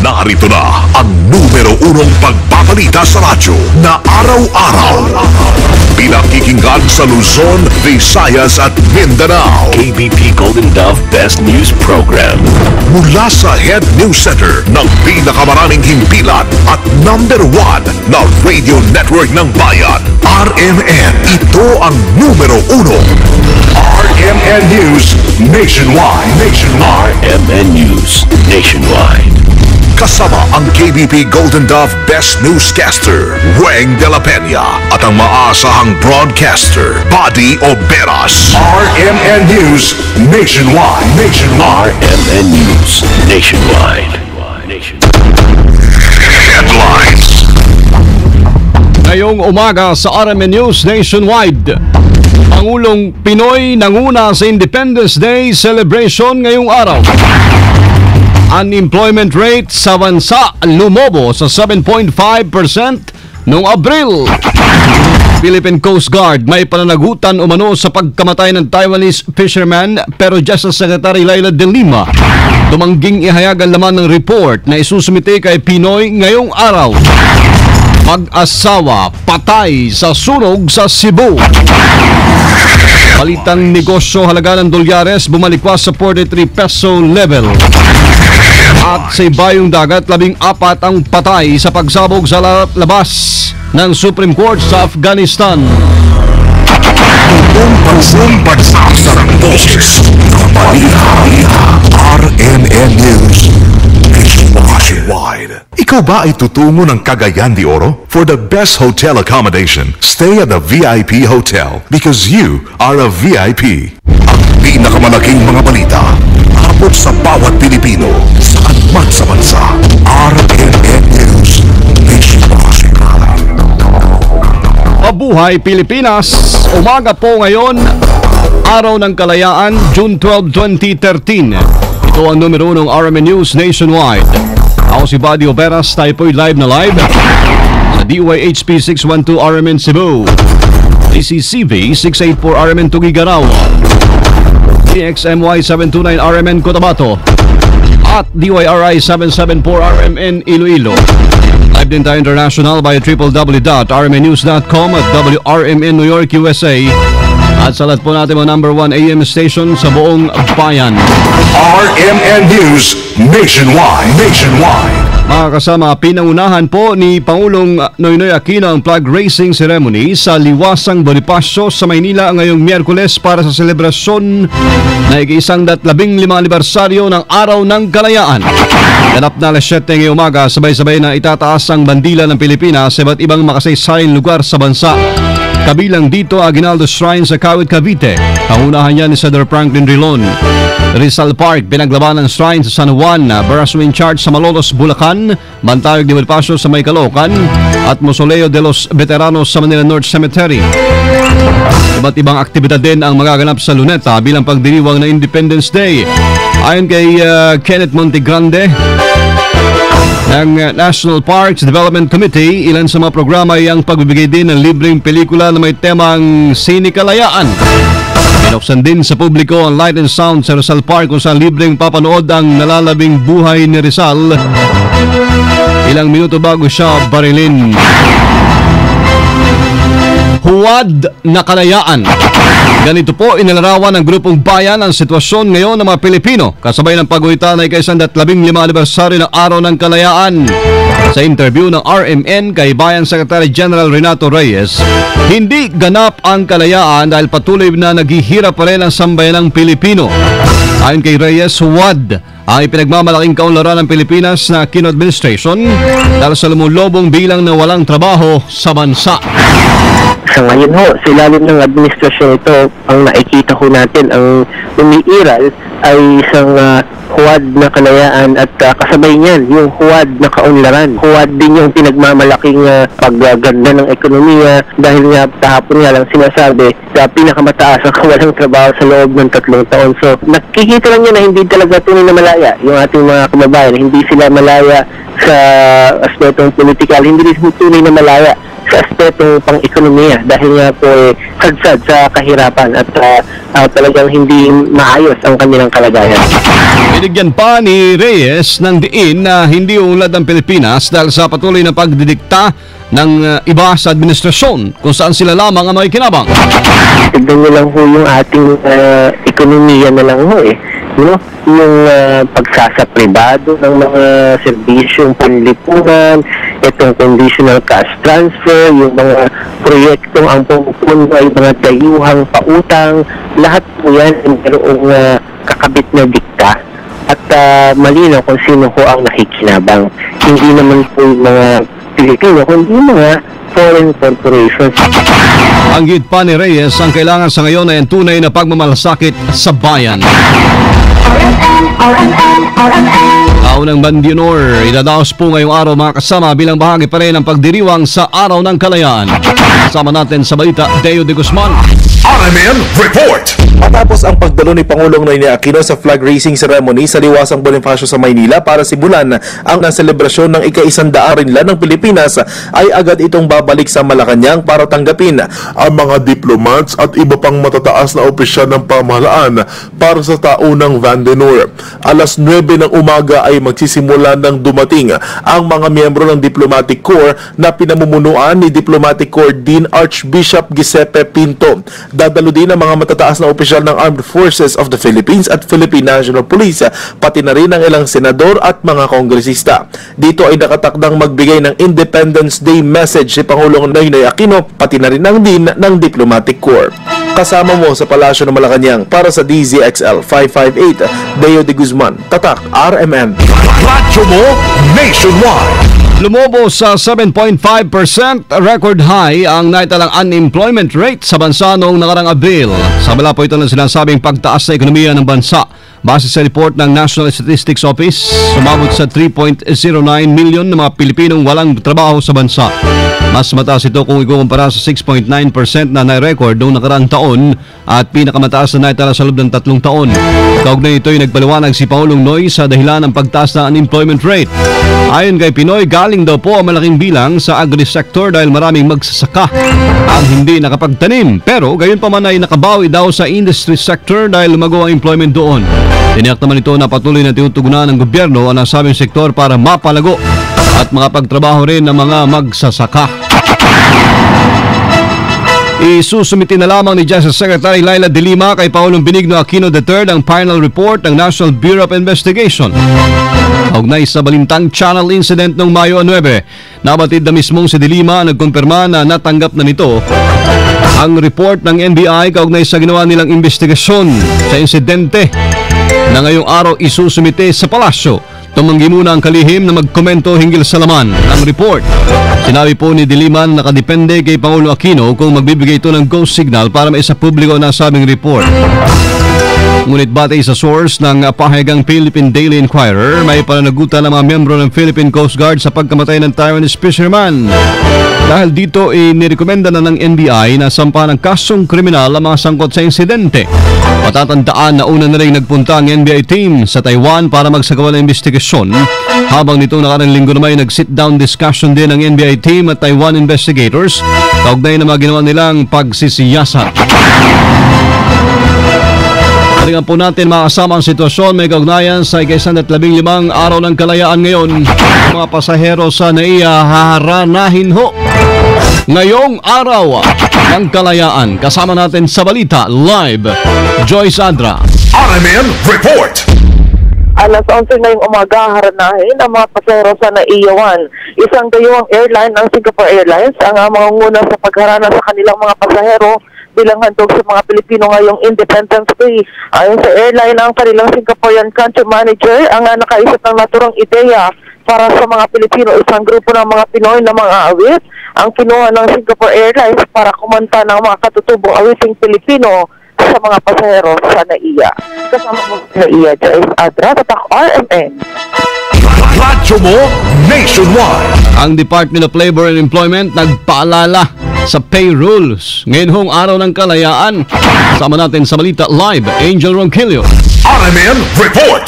Narito na ang numero 1 pagpapalita sa radyo na araw-araw. Pinakikinggan sa Luzon, Visayas at Mindanao. KBP Golden Dove Best News Program. Mula sa Head News Center ng pinakamaraming himpilan at number 1 na radio network ng bayan, RMN. Ito ang numero 1. RMN News Nationwide. RMN News Nationwide. Kasama ang KBP Golden Dove Best Newscaster, Weng de la Peña, at ang maasahang broadcaster, Buddy Oberas. RMN News Nationwide. RMN News Nationwide. Headlines. Ngayong umaga sa RMN News Nationwide, Pangulong Pinoy nanguna sa Independence Day celebration ngayong araw. Unemployment rate sa bansa lumobo sa 7.5% noong Abril. Philippine Coast Guard may pananagutan umano sa pagkamatay ng Taiwanese fisherman, pero Justice Secretary Laila de Lima tumangging ihayag ang laman ng report na isusumite kay Pinoy ngayong araw. Mag-asawa patay sa sunog sa Cebu. Balitang negosyo, halaga ng dolyares bumalikwas sa 43 peso level. At sa ibayong dagat, 14 ang patay sa pagsabog sa labas ng Supreme Court sa Afghanistan. Tumpang pagsasarang boses ng balita. RMN News Nationwide. Ikaw ba ay tutungo ng Cagayan de Oro? For the best hotel accommodation, stay at the VIP Hotel because you are a VIP. Ang pinakamalaking mga balita, abot sa bawat Pilipino, saan man sa bansa. RMN News Nationwide. Mabuhay Pilipinas! Umaga po ngayon, Araw ng Kalayaan, June 12, 2013. Ito ang numero 1 ng RMN News Nationwide. Ako si Buddy Oberas, tayo po'y live na live sa DYHP 612 RMN Cebu, DCCV 684 RMN Tugigaraw, DXMY 729 RMN Cotabato, at DYRI 774 RMN Iloilo. Live din tayo international by www.rmnnews.com at WRMN New York, USA. At sa lahat po natin mga number 1 AM station sa buong bayan. RMN News Nationwide. Mga kasama, pinangunahan po ni Pangulong Noynoy Aquino ang flag raising ceremony sa Liwasang Bonifacio sa Maynila ngayong Miyerkules para sa selebrasyon na ika-115 anibersaryo ng Araw ng Kalayaan. Ganap na alas 7 ngayong umaga, sabay-sabay na itataas ang bandila ng Pilipinas sa iba't ibang makasaysayang lugar sa bansa. Kabilang dito Aguinaldo Shrine sa Kawit, Cavite. Pangunahan niya ni Senator Franklin Drilon. Rizal Park, pinaglabanan shrine sa San Juan, Baraswing Church sa Malolos, Bulacan, Bantayog de Bonifacio sa May Caloocan, at Mausoleo de los Veteranos sa Manila North Cemetery. Iba't ibang aktibidad din ang magaganap sa Luneta bilang pagdiriwang ng Independence Day. Ayon kay Kenneth Montegrande ng National Parks Development Committee, ilan sa mga programa ay ang pagbibigay din ng libreng pelikula na may temang sinikalayaan. Binuksan din sa publiko ang Light and Sound sa Rizal Park kung saan libreng papanood ang nalalabing buhay ni Rizal ilang minuto bago siya barilin. Huwad na Kalayaan. Ganito po inilarawan ng grupong bayan ang sitwasyon ngayon ng mga Pilipino kasabay ng pag-uwitan ay ika-115 anibersaryo ng Araw ng Kalayaan. Sa interview ng RMN kay Bayan Secretary General Renato Reyes, hindi ganap ang kalayaan dahil patuloy na naghihirap pa rin ang sambayanang Pilipino. Ayon kay Reyes, huwad ay pinagmamalaking kaunlaran ng Pilipinas na Aquino administration dahil sa lumulobong bilang na walang trabaho sa bansa. Sa ngayon ho, sa ilalim ng administrasyon ito, ang nakikita ho natin, ang umiiral ay isang huwad na kalayaan at kasabay niyan, yung huwad na kaunlaran. Huwad din yung pinagmamalaking paggaganda ng ekonomiya dahil nga kahapon nga lang sinasabi sa pinakamataas ang kawalang trabaho sa loob ng 3 taon. So, nakikita lang niya na hindi talaga tunay na malaya yung ating mga kababayan. Hindi sila malaya sa aspetong politikal, hindi rin tunay na malaya sa aspetong pang-ekonomiya dahil nga po sadsad sa kahirapan at talagang hindi maayos ang kanilang kalagayan. Binigyan pa ni Reyes ng diin na hindi uunlad ang Pilipinas dahil sa patuloy na pagdidikta ng iba sa administrasyon kung saan sila lamang ang may kinabang. Tignan nyo lang po yung ating ekonomiya na lang ho no? Yung pagsasapribado ng mga serbisyong panlipunan, itong conditional cash transfer, yung mga proyektong ang pumupuno ay mga dayuhang pautang, lahat po yan ay mayroong kakabit na dikta at malinaw kung sino ho ang nakikinabang. Hindi naman po yung mga Pilipino, kundi mga foreign corporations. Anggit pa ni Reyes, ang kailangan sa ngayon ay ang tunay na pagmamalasakit sa bayan. Taunang Bandionor, idadaos po ngayong araw mga kasama bilang bahagi pa rin ng pagdiriwang sa Araw ng Kalayaan. Kasama natin sa balita, Deo de Guzman. RMN Report! Matapos ang pagdalo ni Pangulong Noynoy Aquino sa flag raising ceremony sa Liwasang Bonifacio sa Maynila para simulan ang selebrasyon ng ika-100 rinlan ng Pilipinas, ay agad itong babalik sa Malacanang para tanggapin ang mga diplomats at iba pang matataas na opisyal ng pamahalaan para sa taunang Vandenor. Alas 9 ng umaga ay magsisimula ng dumating ang mga miyembro ng Diplomatic Corps na pinamumunuan ni Diplomatic Corps Dean Archbishop Giuseppe Pinto. Dadalo din ang mga matataas na opisyal ng Armed Forces of the Philippines at Philippine National Police, pati na rin ang ilang senador at mga kongresista. Dito ay nakatakdang magbigay ng Independence Day message si Pangulong Noynoy Aquino, pati na rin ang Dean ng Diplomatic Corps. Kasama mo sa Palasyo ng Malacanang para sa DZXL 558, Deo de Guzman, Tatak, RMN. Radyo mo nationwide. Lumobo sa 7.5%, record high ang naitalang unemployment rate sa bansa noong nakarang Abril. Sabala po ito ng sinasabing pagtaas sa ekonomiya ng bansa. Base sa report ng National Statistics Office, sumabot sa 3.09 million na mga Pilipinong walang trabaho sa bansa. Mas mataas ito kung ikukumpara sa 6.9% na na-record noong nakaraang taon at pinakamataas na naitala sa loob ng 3 taon. Kaugnay ito ay nagpaliwanag si Pangulong Noy sa dahilan ng pagtaas ng unemployment rate. Ayon kay Pinoy, galing daw po ang malaking bilang sa agri-sector dahil maraming magsasaka ang hindi nakapagtanim. Pero gayon pa man ay nakabawi daw sa industry sector dahil lumago ang employment doon. Tiniyak naman ito na patuloy na tinutugunan ng gobyerno ang nasabing sektor para mapalago at makapagtrabaho rin ng mga magsasaka. Isusumiti na lamang ni Justice Secretary Laila De Lima kay Pangulong Benigno Aquino III ang final report ng National Bureau of Investigation. Kaugnay sa Balintang Channel incident noong Mayo 9, nabatid na mismong si De Lima nagkumpirma na natanggap na nito ang report ng NBI kaugnay sa ginawa nilang investigasyon sa insidente na ngayong araw isusumite sa palasyo. Tumanggi muna ang kalihim na magkomento hinggil sa laman ng report. Sinabi po ni De Lima na nakadepende kay Pangulo Aquino kung magbibigay ito ng go signal para maisapubliko na sabing report. Ngunit batay sa source ng pahayagang Philippine Daily Inquirer, may pananagutan ng mga miyembro ng Philippine Coast Guard sa pagkamatay ng Taiwanese fisherman. Dahil dito, inirekomenda na ng NBI na sampahan ng kasong kriminal ang mga sangkot sa insidente. Patatandaan na una na rin nagpunta ang NBI team sa Taiwan para magsagawa ng investigasyon. Habang nitong nakarang linggo naman ay nag-sit-down discussion din ng NBI team at Taiwan investigators kaugnay na mga ginawa nilang pagsisiyasat. Tingnan po natin makasama ang sitwasyon may kaugnayan sa ika-115 araw ng kalayaan ngayon. Mga pasahero sa NAIA haharanahin ho ngayong araw ng kalayaan. Kasama natin sa balita live, Joyce Adra. RMN Report! Alas 11 ngayong umaga, haranahin ang mga pasahero sa NAIA 1. Isang dayuhang airline ng Singapore Airlines ang mangunguna sa pagharana sa kanilang mga pasahero bilang handog sa mga Pilipino ngayong Independence Day. Ayon sa airline, ang kanilang Singaporean country manager ang nakaisip ng naturang ideya para sa mga Pilipino. Isang grupo ng mga Pinoy na mga awit ang kinuha ng Singapore Airlines para kumanta ng mga katutubong awiting Pilipino sa mga pasahero sa NAIA. Kasama mo sa NAIA, Joyce Adra, Tatak, RMN. Radyo mo nationwide. Ang Department of Labor and Employment nagpaalala sa pay rules ngayon hong araw ng kalayaan. Sama natin sa balita live, Angel Ronquillo. RMN Report!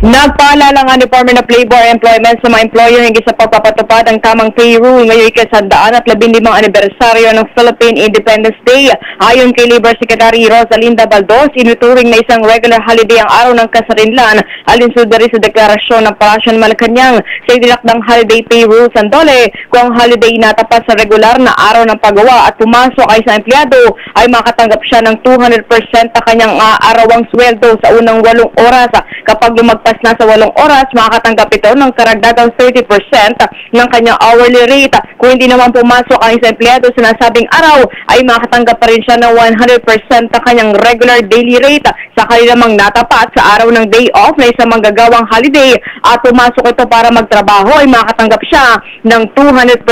Nagpaalala nga ni Department of Labor and Employment sa mga employer hingga sa pagpapatupad ng tamang pay rule ngayong ika-115 anibersaryo ng Philippine Independence Day. Ayon kay Labor Secretary Rosalinda Baldos, inuturing na isang regular holiday ang araw ng kasarinlan alinsunod sa deklarasyon ng Palasyo ng Malacanang sa itinakdang holiday pay rule sandole. Kung ang holiday natapat sa regular na araw ng paggawa at pumasok ay sa empleyado ay makatanggap siya ng 200% na kanyang arawang sweldo sa unang 8 oras. Kapag lumagpas na sa 8 oras, makakatanggap ito ng karagdagang 30% ng kanyang hourly rate. Kung hindi naman pumasok ang isang empleyado sa nasabing araw, ay makakatanggap pa rin siya ng 100% ng kanyang regular daily rate. Sakali namang natapat sa araw ng day off na isang manggagawang holiday at pumasok ito para magtrabaho, ay makakatanggap siya ng 200%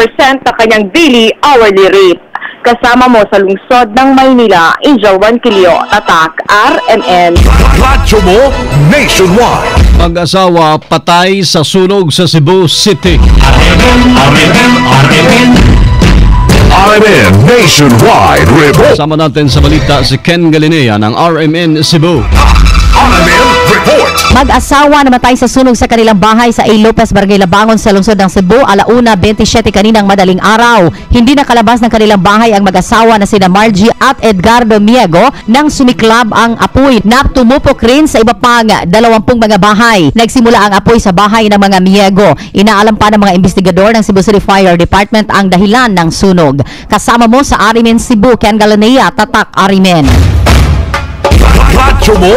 ng kanyang daily hourly rate. Kasama mo sa lungsod ng Maynila, Angel Ranquillo, Tatak, RMN. Radyo mo nationwide. Mag-asawa patay sa sunog sa Cebu City. RMN Nationwide Report. Sama natin sa balita si Ken Galinea ng RMN Cebu. RMN Report. Mag-asawa namatay sa sunog sa kanilang bahay sa A. Lopez, Barangay Labangon sa lungsod ng Cebu, 1:27 kaninang madaling araw. Hindi nakalabas ng kanilang bahay ang mag-asawa na sina Margie at Edgardo Miego nang sumiklab ang apoy na tumupok rin sa iba pang 20 mga bahay. Nagsimula ang apoy sa bahay ng mga Miego. Inaalam pa ng mga investigador ng Cebu City Fire Department ang dahilan ng sunog. Kasama mo sa RMN Cebu, Ken Galinea, Tatak, RMN. Radyo mo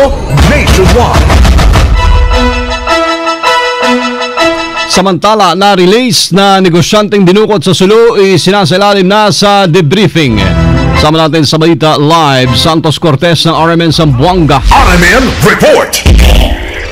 nationwide. Samantala, na-release na negosyanteng dinukot sa Sulu sinasailalim na sa debriefing. Sama natin sa balita live, Santos Cortez ng RMN Zamboanga. RMN Report.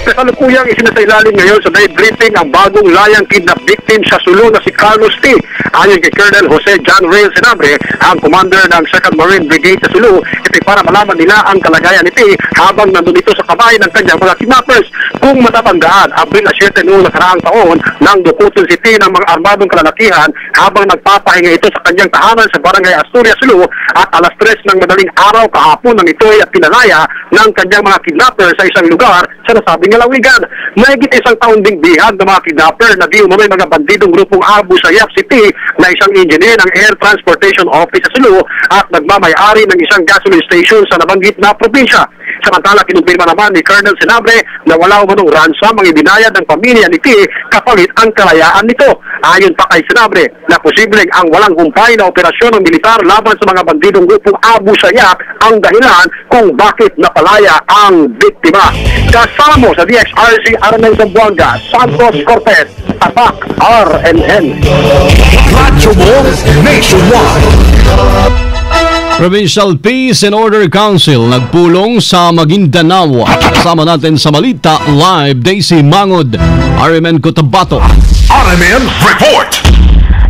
Kasalukuyang isinasailalim ngayon sa debriefing ang bagong layang kidnap victim sa Sulu na si Carlos T. Ayon kay Colonel Jose John Rail Senabre, ang commander ng 2nd Marine Brigade sa Sulu, ito para malaman nila ang kalagayan ni T habang nandun ito sa kamay ng kanyang mga kidnappers. Kung matatandaan, Abril 7 noong nakaraang taon nang dukutin si T ng mga armadong kalalakihan habang nagpapahinga ito sa kanyang tahanan sa Barangay Asturias, Sulu, at alas 3 ng madaling araw kahapon ng ito ay pinalaya ng kanyang mga kidnappers sa isang lugar sa nasabing lalawigan. Mahigit isang taon ding bihag ng mga kidnapper na di umano'y mga bandidong grupong Abu Sayyaf City na isang engineer ng Air Transportation Office sa Sulu at nagmamay-ari ng isang gasoline station sa nabanggit na probinsya. Samantala, kinumpirma naman ni Colonel Senabre na wala umanong ransom ang ibinayad ng pamilya ni T kapalit ang kalayaan nito. Ayon pa kay Senabre na posibleng ang walang humpay na operasyon ng militar laban sa mga bandidong grupong Abu Sayyaf ang dahilan kung bakit napalaya ang biktima. Kasama mo sa DXRC RMN Zamboanga, Santos Cortez, Tatak, RMN. Radyo mo nationwide. Provincial Peace and Order Council nagpulong sa Maguindanao. Kasama natin sa balita live, Daisy Mangod, RMN Cotabato. RMN Report.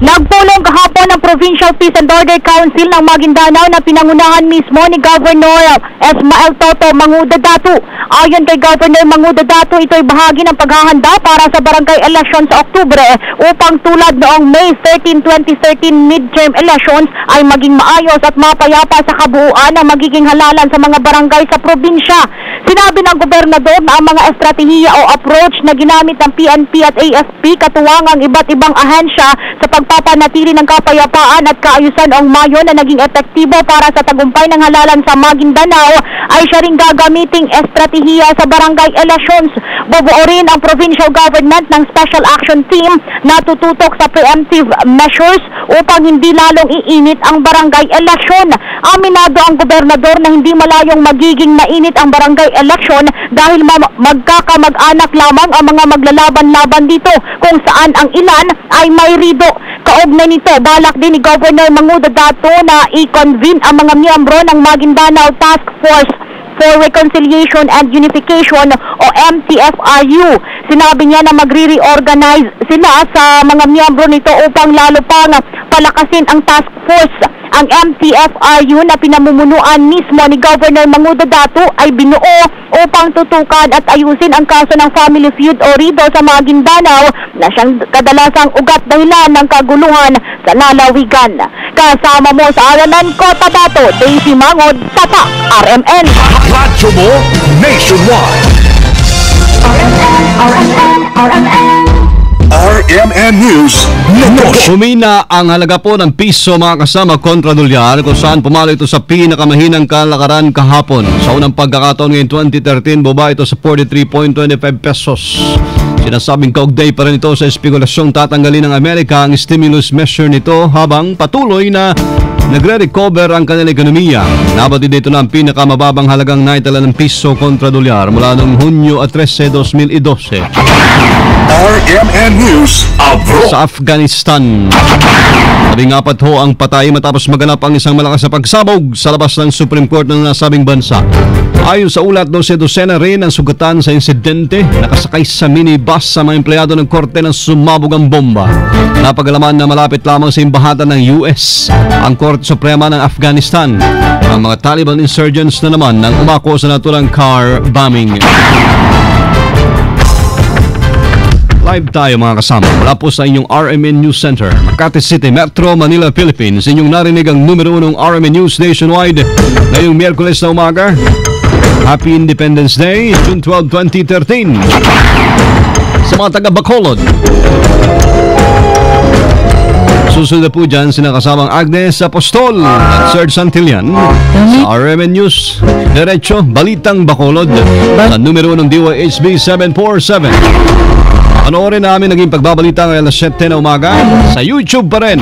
Nagpulong kahapon ng Provincial Peace and Order Council ng Maguindanao na pinangunahan mismo ni Governor Esmael Toto Manguda Datu. Ayon kay Governor Manguda Datu, ito'y bahagi ng paghahanda para sa barangay election sa Oktubre upang tulad noong May 13, 2013 midterm elections ay maging maayos at mapayapa sa kabuuan na magiging halalan sa mga barangay sa probinsya. Sinabi ng gobernador na ang mga estratehiya o approach na ginamit ng PNP at AFP katuwang ang iba't ibang ahensya sa pagpapanatili ng kapayapaan at kaayusan noong Mayo na naging epektibo para sa tagumpay ng halalan sa Maguindanao ay siya ring gagamiting estratehiya sa barangay elections. Bubuo rin ang provincial government ng Special Action Team na tututok sa preemptive measures upang hindi lalong iinit ang barangay election. Aminado ang gobernador na hindi malayong magiging mainit ang barangay election dahil magkakamag-anak lamang ang mga maglalaban-laban dito kung saan ang ilan ay may rido. Kaugnay nito, balak din ni Governor Manguda Datu na i-convene ang mga miyembro ng Maguindanao Task Force for Reconciliation and Unification o MTFRU. Sinabi niya na magre-reorganize sila sa mga miyembro nito upang lalo pang palakasin ang task force. Ang MTFRU na pinamumunuan mismo ni Governor Manguda Datu ay binuo upang tutukan at ayusin ang kaso ng family feud o rido sa Maguindanao na siyang kadalasang ugat dahilan ng kaguluhan sa lalawigan. Kasama mo sa RMN Cotabato, Daisy Mangod, Tatak, RMN. Radyo mo nationwide. RMN News Network. Humina ang halaga po ng piso mga kasama kontra dolyar kung saan pumalo ito sa pinakamahinang kalakaran kahapon. Sa unang pagkakataon ngayong 2013, baba ito sa 43.25 pesos. Sinasabing kaugnay pa rin ito sa espekulasyong tatanggalin ng Amerika ang stimulus measure nito habang patuloy na nagre-recover ang kanilang ekonomiya. Nabatid dito na ang pinakamababang halagang naitala ng piso kontra dolyar mula noong Hunyo 13, 2012. RMN News Abroad. Sa Afghanistan, 14 ho ang patay matapos maganap ang isang malakas na pagsabog sa labas ng Supreme Court ng nasabing bansa. Ayon sa ulat, 12 rin ang sugatan sa insidente. Nakasakay sa minibus sa mga empleyado ng korte ng sumabog ang bomba. Napagalaman na malapit lamang sa imbahatan ng US ang Korte Suprema ng Afghanistan. Ang mga Taliban insurgents na naman nang umako sa naturang car bombing. Live tayo mga kasama mula po sa inyong RMN News Center, Makati City, Metro Manila, Philippines. Inyong narinig ang numero 1 RMN News nationwide ngayong Miyerkules na umaga. Happy Independence Day, June 12, 2013. Sa mga taga Bacolod, susunod po dyan sinakasamang Agnes Apostol at Serge Santillan sa RMN News. Diretso, Balitang Bacolod sa numero 1 ng DYHB 747. Panoorin namin naging pagbabalita ngayon alas 7 na umaga sa YouTube pa rin.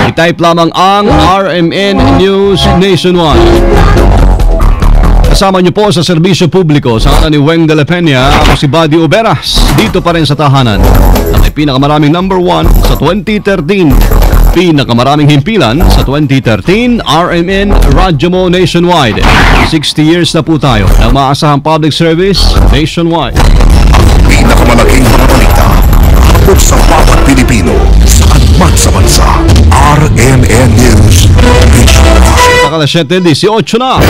I-type lamang ang RMN News Nationwide. Kasama niyo po sa serbisyo publiko sa kanan ni Weng de la Peña, ako si Buddy Oberas, dito pa rin sa tahanan na may pinakamaraming number 1 sa 2013. Pinakamaraming himpilan sa 2013, RMN Radyo Mo Nationwide. 60 years na po tayo ng maasahang public service nationwide. Pinakamalaking mga balita tungkol sa bawat Pilipino saan man sa bansa. RMN News Nationwide. Sa kalas 7, 18 na.